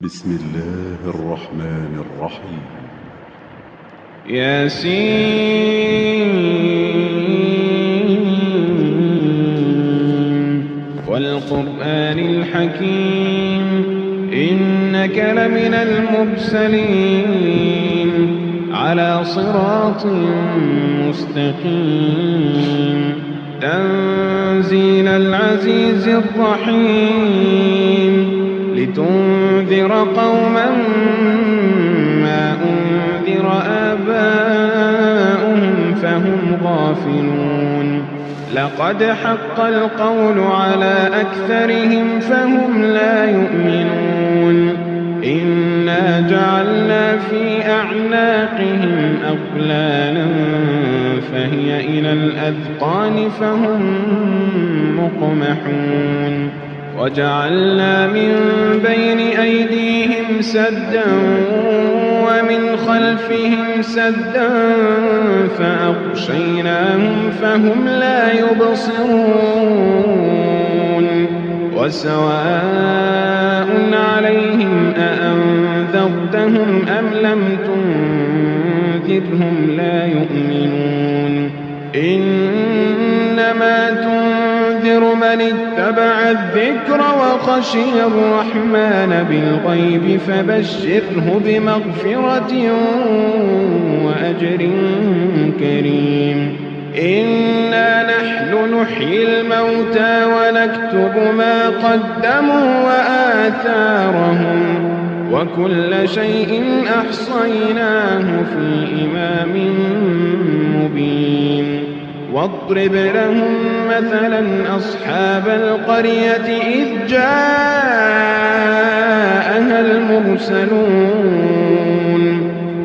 بسم الله الرحمن الرحيم. ياسين والقرآن الحكيم إنك لمن المرسلين على صراط مستقيم تنزيل العزيز الرحيم لتنذر قوما ما أنذر آباؤهم فهم غافلون لقد حق القول على أكثرهم فهم لا يؤمنون إنا جعلنا في أعناقهم أغلالا فهي إلى الأذقان فهم مقمحون وجعلنا من بين أيديهم سدا ومن خلفهم سدا فأغشيناهم فهم لا يبصرون وسواء عليهم أأنذرتهم أم لم تنذرهم لا يؤمنون إنما تنذر من اتبع الذكر وخشي الرحمن بالغيب فبشره بمغفرة وأجر كريم إنا نحن نحيي الموتى ونكتب ما قدموا وآثارهم وكل شيء أحصيناه في إمام مبين واضرب لهم مثلا أصحاب القرية إذ جاءها المرسلون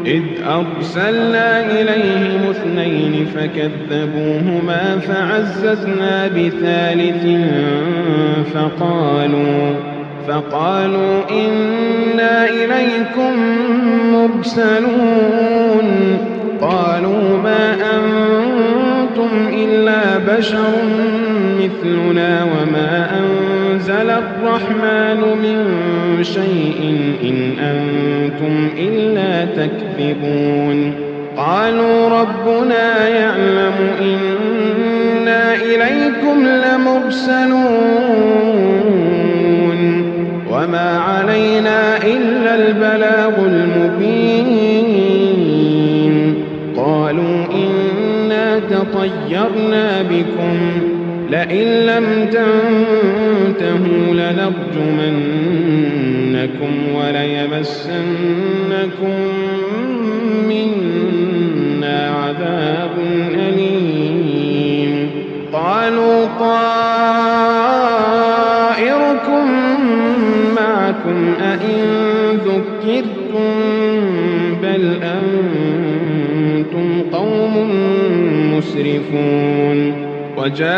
إذ أرسلنا إليهم اثنين فكذبوهما فعززنا بثالث فقالوا إنا إليكم مرسلون قالوا ما أنتم إلا بشر مثلنا وما أنزل الرحمن من شيء إن أنتم إلا تكذبون قالوا ربنا يعلم إنا إليكم لمرسلون وما علينا إلا البلاغ المبين قالوا إنا تطيرنا بكم لئن لم تنتهوا لنرجمنكم وليمسنكم منا عذاب أليم قالوا طائركم معكم أئن ذكرتم بل أنتم قوم مسرفون وجاء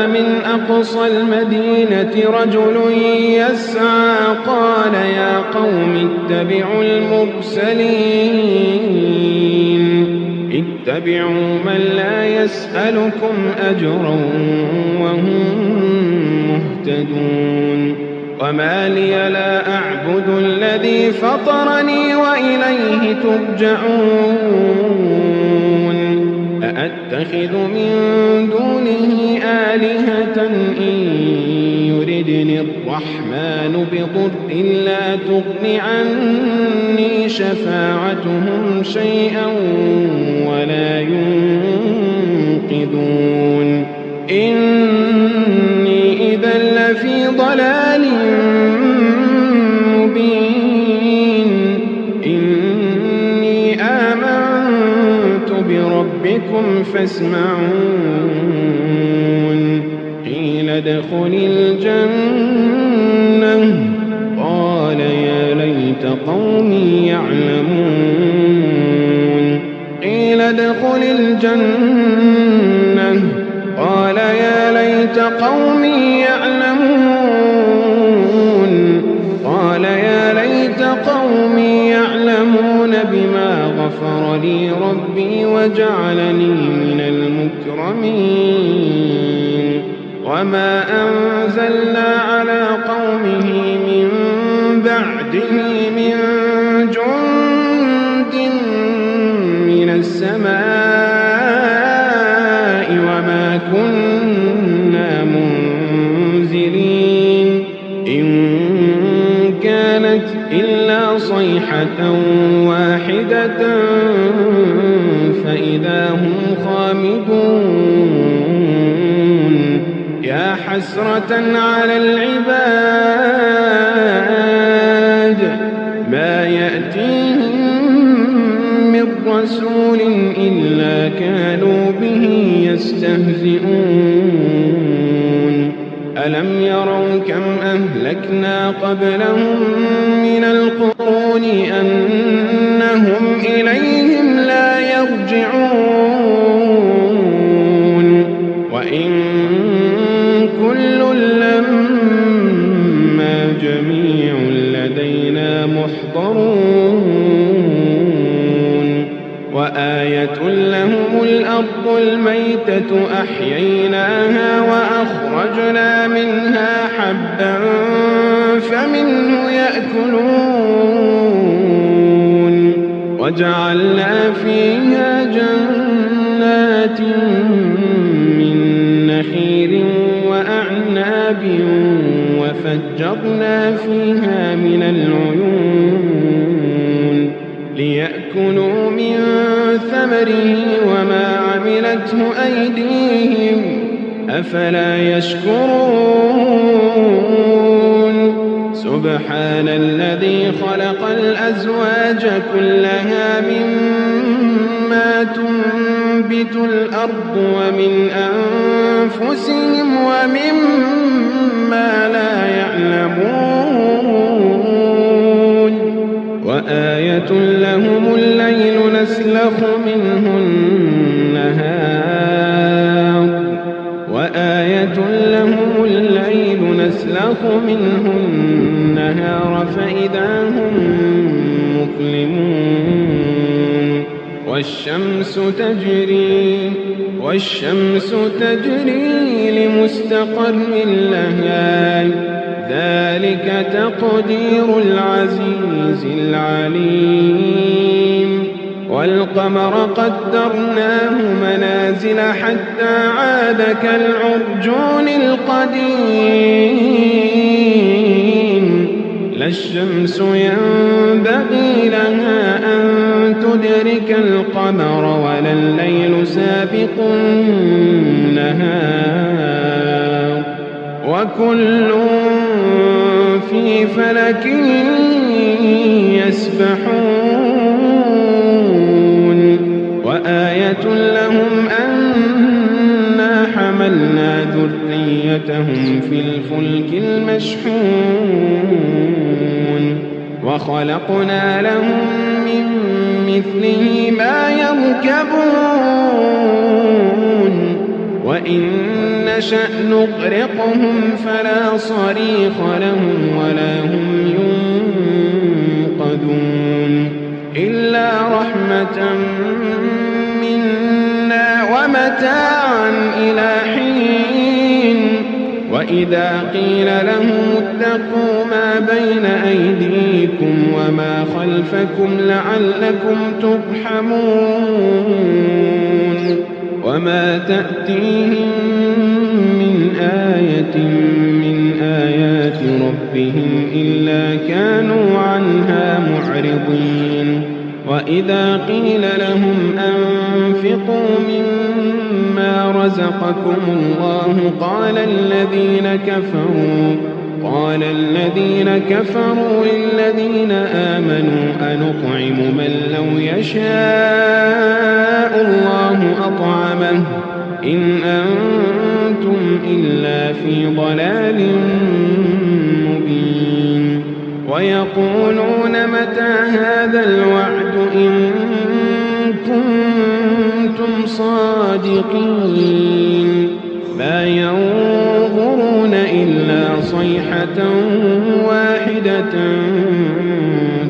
من أقصى المدينة رجل يسعى قال يا قوم اتبعوا اتبعوا من لا يسألكم أجرا وهم مهتدون وما لي لا أعبد الذي فطرني وإليه ترجعون أأتخذ من دونه آلهة إن يردني الرحمن بضر لا تغن عني شفاعتهم شيئا ولا ينقذون إني إذا لفي ضلال مبين إني آمنت بربكم فاسمعون قيل ادخل الجنة قال يا ليت قومي يعلمون قيل ادخل الجنة قال يا ليت قومي يعلمون قال يا ليت قومي يعلمون بما غفر لي ربي وجعلني من المكرمين وما أنزلنا على قومه من بعهده من جند من السماء وما كنا منزلين إن كانت إلا صيحة واحدة فإذا هم خامدون يا حسرة على العباد ما يأتيهم من رسول إلا كانوا به يستهزئون ألم يروا كم أهلكنا قبلهم من القرون أنهم إليهم لا يرجعون وإن كل لما جميع لدينا محضرون وآية لهم الأرض الميتة أحييناها وأخرجنا منها حبا فمنه يأكلون وجعلنا فيها جنات من نخيل وأعناب وفجرنا فيها من العيون ليأكلوا من ثمره وما عملته أيديهم أفلا يشكرون سبحان الذي خلق الأزواج كلها مما تنبت الأرض ومن أنفسهم ومما لا يعلمون وآية لهم الليل نسلخ منه النهار فإذا هم مظلمون والشمس تجري لمستقر لها ذلك تقدير العزيز العليم والقمر قدرناه منازل حتى عاد كالعرجون القديم لا الشمس ينبغي لها أن تدرك القمر ولا الليل سابق النهار وكل في فلك يسبحون وآية لهم أنا حملنا ذريتهم في الفلك المشحون وخلقنا لهم من مثله ما يركبون وإن نشأ نغرقهم فلا صريخ لهم ولا هم ينقذون إلا رحمة منا ومتاعا إلى حين وإذا قيل لهم اتقوا ما بين أيديكم وما خلفكم لعلكم ترحمون وما تأتيهم من آية من آيات ربهم إلا كانوا عنها معرضين وإذا قيل لهم أنفقوا مما رزقكم الله قال الذين كفروا للذين آمنوا أنطعم من لو يشاء الله أطعمه إن أنتم إلا في ضلال مبين ويقولون متى هذا الوعد إن كنتم صادقين ما ينظرون إلا صيحة واحدة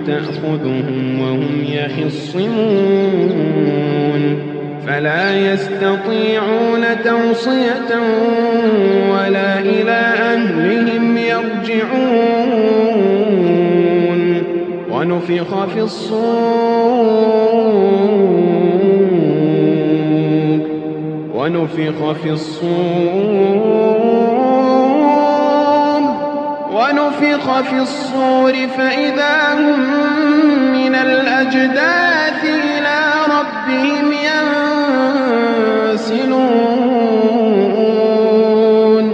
تأخذهم وهم يخصمون فلا يستطيعون توصية ولا إلى أهلهم يرجعون ونفخ في الصور فإذا هم من الأجداث إلى ربهم ينسلون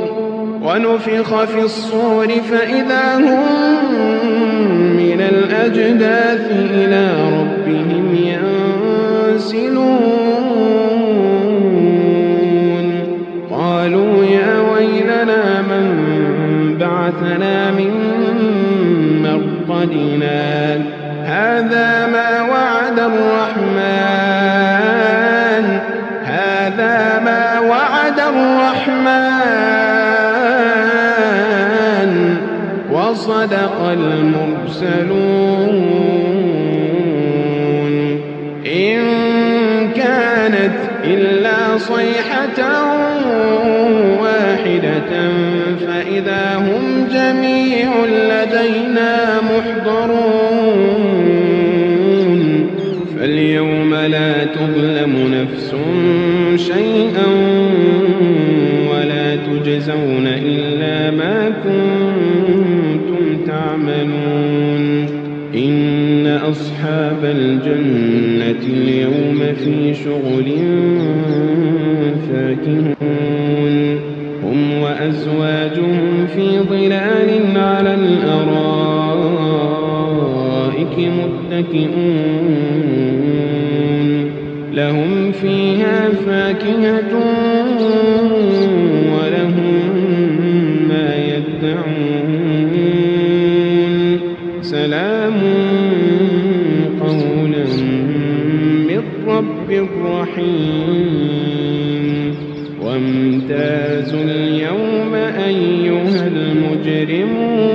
ونفخ في الصور فإذا هم من الأجداث إلى ربهم ينسلون قالوا يا ويلنا من بعثنا من مرقدنا هذا ما وعد الرحمن وصدق المرسلون إن كانت إلا صيحة واحدة فإذا هم جميع لدينا محضرون فاليوم لا تظلم نفس شيئا ولا تجزون إلا ما كنتم تعملون إن أصحاب الجنة اليوم في شغل فاكهون هم وأزواجهم في ظلال على الأرائك متكئون لهم فيها فاكهة ولهم ما يدعون سلام قولا من رب رحيم وامتازوا اليوم أيها المجرمون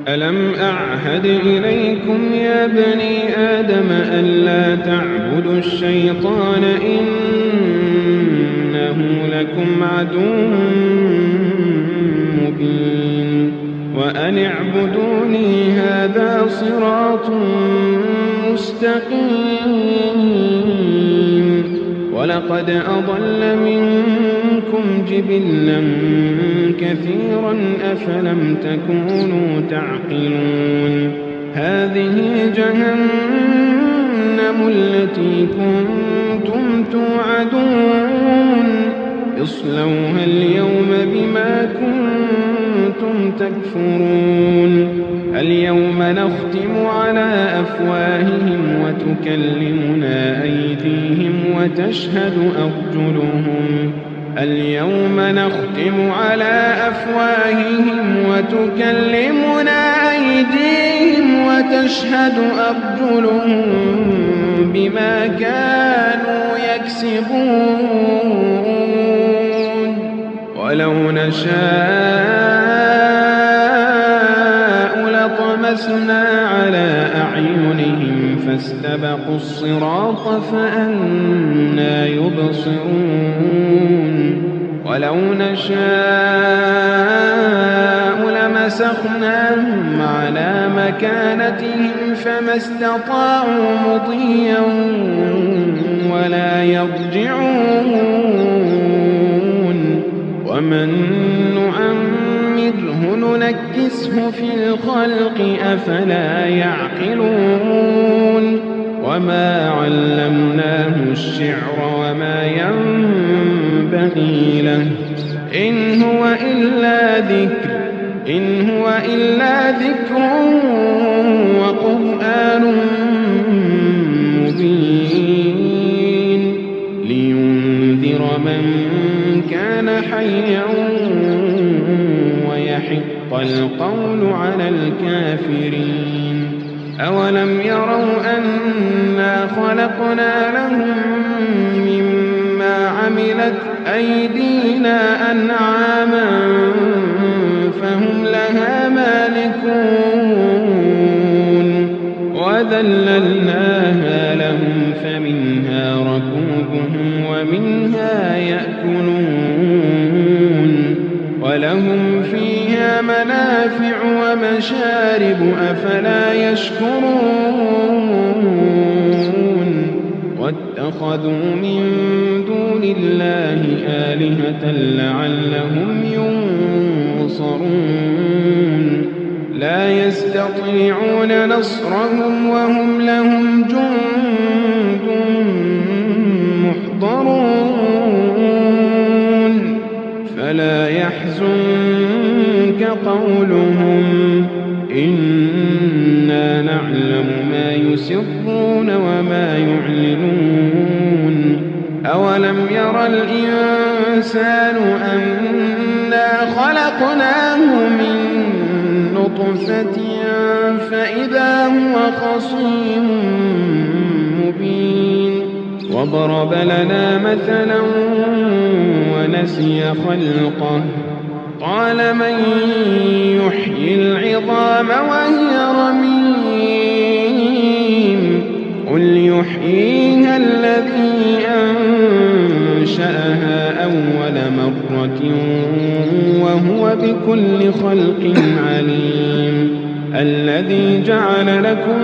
ألم أعهد إليكم يا بني آدم ألا تعبدوا الشيطان إنه لكم عدو مبين وأن اعبدوني هذا صراط مستقيم ولقد أضل منكم جبلا كثيرا أفلم تكونوا تعقلون هذه جهنم التي كنتم توعدون اصلوها اليوم بما كنتم تكفرون اليوم نختم على أفواههم وتكلمنا أيديهم وتشهد أرجلهم اليوم نختم على أفواههم وتكلمنا أيديهم وتشهد أرجلهم بما كانوا يكسبون ولو نشاء لطمسنا على أعينهم فاستبقوا الصراط فأنى يبصرون ولو نشاء لمسخناهم على مكانتهم فما استطاعوا مضيا ولا يرجعون ومن نعمره ننكسه في الخلق أفلا يعقلون وما علمناه الشعر وما ينبغي له إن هو إلا ذكر وقرآن مبين لينذر من كان حيا ويحق القول على الكافرين أولم يروا أنا خلقنا لهم مما عملت أيدينا أنعاما فهم لها مالكون وذللناها لهم فمنها ركوبهم ومنها يأكلون ولهم فيها فيها منافع ومشارب أفلا يشكرون واتخذوا من دون الله آلهة لعلهم ينصرون لا يستطيعون نصرهم وهم لهم جند محضرون فلا يحزنك قولهم إنا نعلم ما يسرون وما يعلنون أولم ير الإنسان أنا خلقناه من نطفة فإذا هو خصيم مبين وضرب لنا مثلا ونسي خلقه قال من يحيي العظام وهي رميم قل يحييها الذي أنشأها أول مرة وهو بكل خلق عليم الذي جعل لكم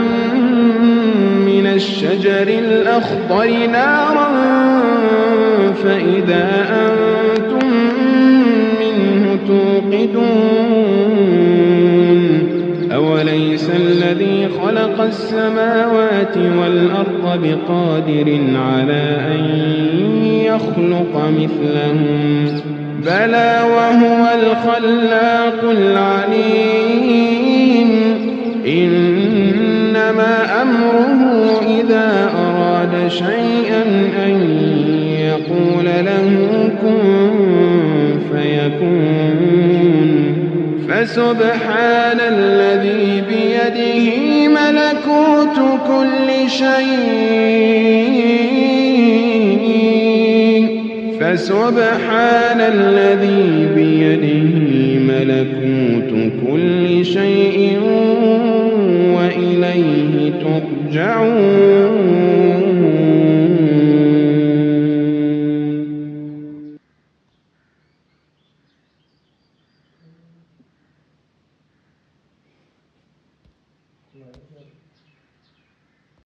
من الشجر الأخضر نارا فإذا أنتم منه توقدون أوليس الذي خلق السماوات والأرض بقادر على أن يخلق مثلهم بلى وهو الخلاق العليم إنما أمره إذا أراد شيئا أن يقول له كن فيكون فسبحان الذي بيده ملكوت كل شيء فسبحان الذي بيده ملكوت كل شيء وإليه ترجعون